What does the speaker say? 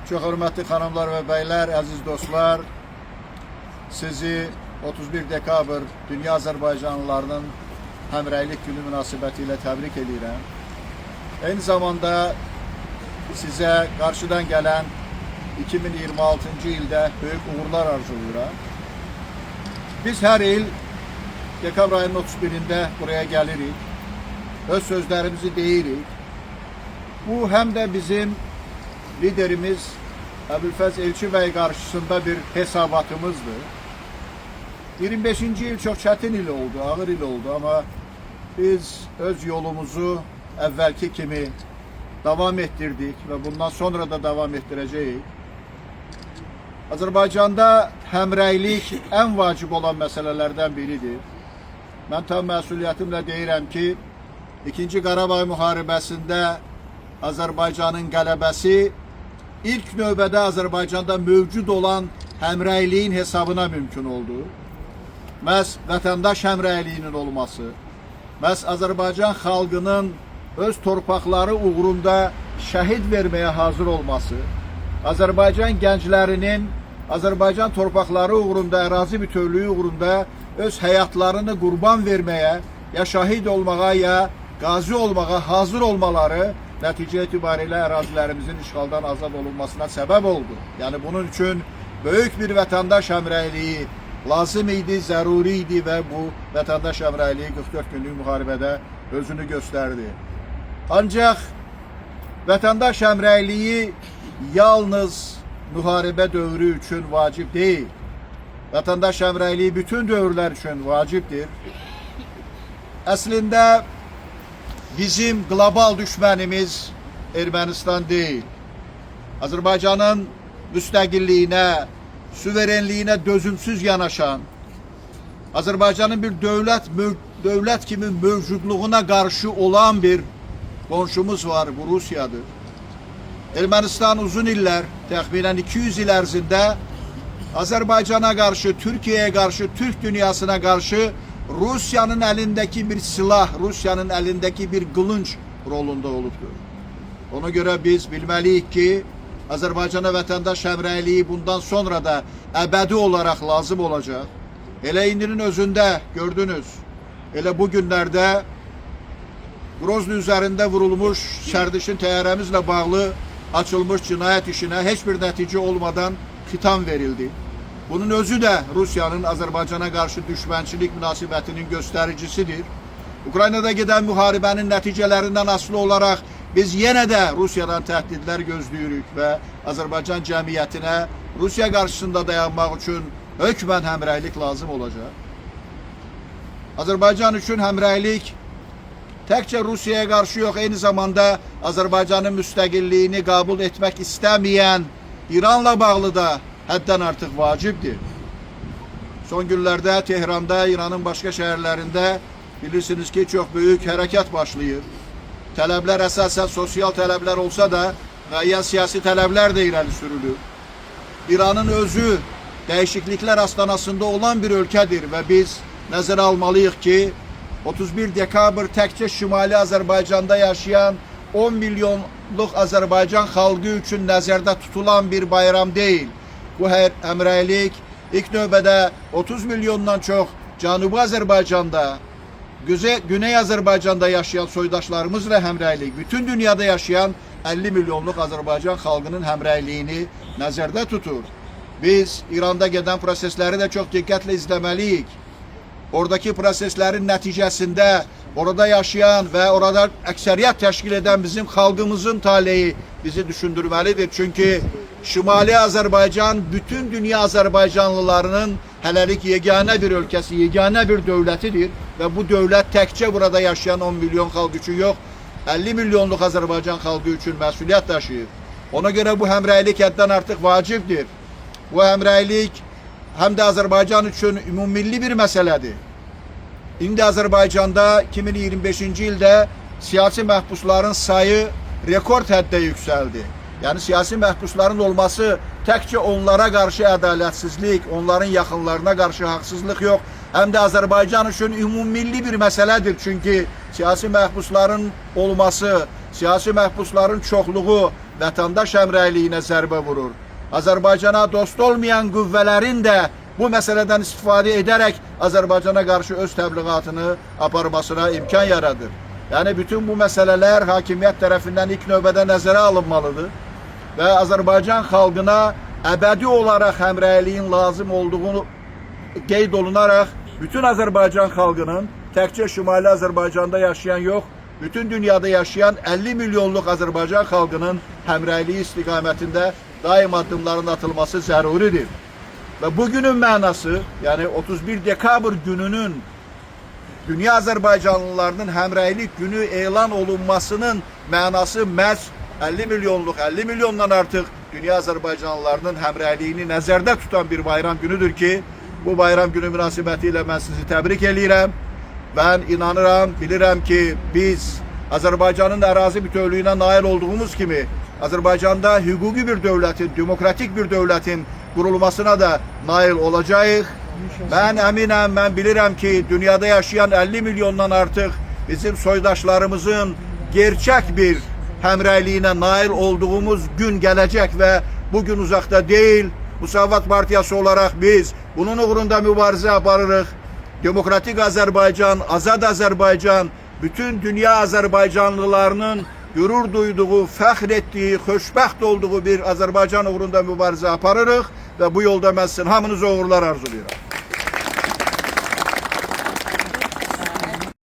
Çok hörmətli xanımlar və bəylər, əziz dostlar, sizi 31 dekabr Dünya Azərbaycanlılarının həmrəylik günü münasibəti ilə təbrik edirəm. Eyni zamanda sizə qarşıdan gələn 2026-cı ildə böyük uğurlar arzulayıram. Biz hər il dekabr ayının 31-də buraya gəlirik, öz sözlərimizi deyirik. Bu həm də bizim liderimiz Əbülfəz Elçi bəy qarşısında bir hesabatımızdır. 25-ci il çox çətin il oldu, ağır il oldu, amma biz öz yolumuzu əvvəlki kimi davam etdirdik və bundan sonra da davam etdirəcəyik. Azərbaycanda həmrəylik ən vacib olan məsələlərdən biridir. Mən tam məsuliyyətimlə deyirəm ki, 2-ci Qarabağ müharibəsində Azərbaycanın qələbəsi ilk növbədə Azərbaycanda mövcud olan həmrəyliyin hesabına mümkün oldu. Məhz vətəndaş həmrəyliyinin olması, məhz Azərbaycan xalqının öz torpaqları uğrunda şəhid verməyə hazır olması, Azərbaycan gənclərinin Azərbaycan torpaqları uğrunda, ərazi bütövlüyü uğrunda öz həyatlarını qurban verməyə, ya şəhid olmağa, ya qazi olmağa hazır olmaları nəticə etibarilə ərazilərimizin işğaldan azad olunmasına səbəb oldu. Yəni bunun üçün böyük bir vətəndaş həmrəyliyi lazım idi, zəruri idi və bu vətəndaş həmrəyliyi 44 günlük müharibədə özünü göstərdi. Ancaq vətəndaş həmrəyliyi yalnız müharibə dövrü üçün vacib deyil. Vətəndaş həmrəyliyi bütün dövrlər üçün vacibdir. Əslində bizim qlobal düşmənimiz Ermənistan deyil. Azərbaycanın müstəqilliyinə, suverenliyinə dözümsüz yanaşan, Azərbaycanın bir dövlət kimi mövcudluğuna qarşı olan bir qonşumuz var, bu Rusiyadır. Ermənistan uzun illər, təxminən 200 il ərzində Azərbaycana qarşı, Türkiyəyə qarşı, Türk dünyasına qarşı Rusiyanın əlindəki bir silah, Rusiyanın əlindəki bir qılınc rolunda olubdur. Ona görə biz bilməliyik ki, Azərbaycana vətəndaş həmrəyliyi bundan sonra da əbədi olaraq lazım olacaq. Elə indinin özündə gördünüz, elə bu günlərdə Grozny üzərində vurulmuş sərdişin təyyarəmizlə bağlı açılmış cinayət işinə heç bir nəticə olmadan xitam verildi. Bunun özü də Rusiyanın Azərbaycana qarşı düşmənçilik münasibətinin göstəricisidir. Ukraynada gedən müharibənin nəticələrindən asılı olaraq biz yenə də Rusiyadan təhdidlər gözləyirik və Azərbaycan cəmiyyətinə Rusiya qarşısında dayanmaq üçün hökmən həmrəylik lazım olacaq. Azərbaycan üçün həmrəylik təkcə Rusiyaya qarşı yox, eyni zamanda Azərbaycanın müstəqilliyini qəbul etmək istəməyən İranla bağlı da həddən artıq vacibdir. Son günlərdə Tehranda, İranın başqa şəhərlərində bilirsiniz ki, çox böyük hərəkat başlayır. Tələblər əsasən sosial tələblər olsa da, müəyyən siyasi tələblər də irəli sürülür. İranın özü dəyişikliklər astanasında olan bir ölkədir və biz nəzərə almalıyıq ki, 31 dekabr təkcə Şimali Azərbaycanda yaşayan 10 milyonluq Azərbaycan xalqı üçün nəzərdə tutulan bir bayram deyil. Bu həmrəylik ilk növbədə 30 milyondan çox Cənubi Azərbaycanda, Güney Azərbaycanda yaşayan soydaşlarımızla həmrəylik, bütün dünyada yaşayan 50 milyonluq Azərbaycan xalqının həmrəyliyini nəzərdə tutur. Biz İranda gedən prosesləri də çox diqqətlə izləməliyik. Oradakı proseslərin nəticəsində orada yaşayan və orada əksəriyyət təşkil edən bizim xalqımızın taleyi bizi düşündürməlidir. Çünki Şimali Azərbaycan bütün dünya Azərbaycanlılarının hələlik yeganə bir ölkəsi, yeganə bir dövlətidir və bu dövlət təkcə burada yaşayan 10 milyon xalq üçün yox, 50 milyonluq Azərbaycan xalqı üçün məsuliyyət daşıyır. Ona görə bu həmrəylik həddən artıq vacibdir. Bu həmrəylik həm də Azərbaycan üçün ümummilli bir məsələdir. İndi Azərbaycanda 2025-ci ildə siyasi məhbusların sayı rekord həddə yüksəldi. Yəni siyasi məhbusların olması təkcə onlara qarşı ədalətsizlik, onların yaxınlarına qarşı haqsızlıq yox, həm də Azərbaycan üçün ümummilli bir məsələdir. Çünki siyasi məhbusların olması, siyasi məhbusların çoxluğu vətəndaş həmrəyliyinə zərbə vurur. Azərbaycana dost olmayan qüvvələrin də bu məsələdən istifadə edərək Azərbaycana qarşı öz təbliğatını aparmasına imkan yaradır. Yəni bütün bu məsələlər hakimiyyət tərəfindən ilk növbədə nəzərə alınmalıdır və Azərbaycan xalqına əbədi olaraq həmrəyliyin lazım olduğunu qeyd olunaraq bütün Azərbaycan xalqının təkcə Şimali Azərbaycanda yaşayan yox, bütün dünyada yaşayan 50 milyonluq Azərbaycan xalqının həmrəyliyi istiqamətində daim addımların atılması zəruridir. Və bugünün mənası, yəni 31 dekabr gününün dünya Azərbaycanlılarının həmrəylik günü elan olunmasının mənası məhz 50 milyonluq, 50 milyondan artıq dünya Azərbaycanlılarının həmrəyliyini nəzərdə tutan bir bayram günüdür ki, bu bayram günü münasibətilə mən sizi təbrik eləyirəm. Ben inanıram, bilirəm ki, biz Azərbaycanın ərazi bütövlüyünə nail olduğumuz kimi Azərbaycanda hüquqi bir dövlətin, demokratik bir dövlətin qurulmasına da nail olacağıq. Ben əminəm, mən bilirəm ki, dünyada yaşayan 50 milyondan artıq bizim soydaşlarımızın gerçək bir həmrəyliyinə nail olduğumuz gün gələcək və bu gün uzaqda deyil. Müsavat Partiyası olarak biz bunun uğrunda mübarizə aparırıq. Demokratik Azərbaycan, azad Azərbaycan, bütün dünya Azərbaycanlılarının gurur duyduğu, fəxr etdiyi, xoşbəxt olduğu bir Azərbaycan uğrunda mübarizə aparırıq və bu yolda mən sizin hamınıza uğurlar arzulayıram.